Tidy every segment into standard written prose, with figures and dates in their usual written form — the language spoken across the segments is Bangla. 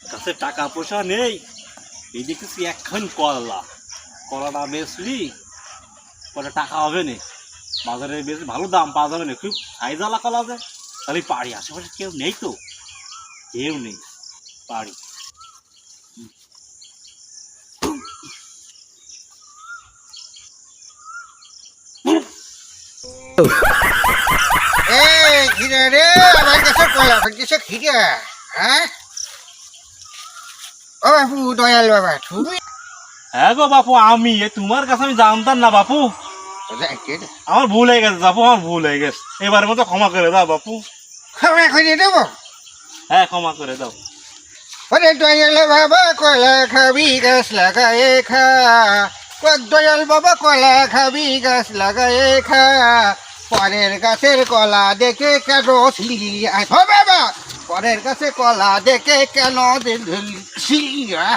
কাছে টাকা পয়সা নেই, এই দেখতেছি একখান কলাটা বেচলি কটা টাকা হবে না, বাজারে বেশ ভালো দাম পাওয়া যাবে না, খুব সাইজালা কলা যায়। তাহলে পারি আশেপাশে কেউ নেই তো, কেউ নেই পারি। খিদে রে আমার কাছে কলা ভাগ্যছে খিদে। হ্যাঁ ও বাপু, দয়াল বাবা তুমি? হ্যাঁ গো বাপু, আমি তোমার কাছে আমি জানতাম না বাপু, আমার ভুল হয়ে গেছে বাপু, আমার ভুল হয়ে গেছে, এবারের মতো ক্ষমা করে দাও বাপু। ক্ষমা করে দেবো? হ্যাঁ ক্ষমা করে দাও। ওরে দয়াল বাবা কলা খাবি গাছ লাগায়ে খা, দয়াল বাবা কলা খাবি গাছ লাগায়ে খা, পরের গাছের কলা দেখে কেন সিলিয়া বাবা, পরের গাছে কলা দেখে কেন সিলিয়া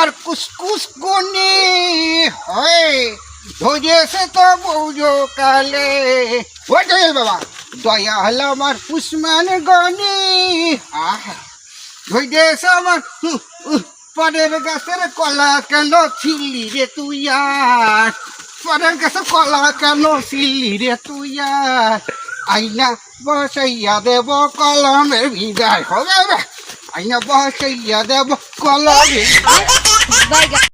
আর কুসকুস কোনি হয় ধরেছে তো বৌজো কালে। ও দয়াল বাবা, দয়াল আমার পুষ্মান গনি ধরেছে আমার পরের গাছের কলা কেন ছিলি রে তুই আর, পরের গাছের কলা কেন ছিলি রে তুই আর, আইনা বসাইয়া দেব কলমের বিদায় হবে, আইনা বসাইয়া দেব কলমের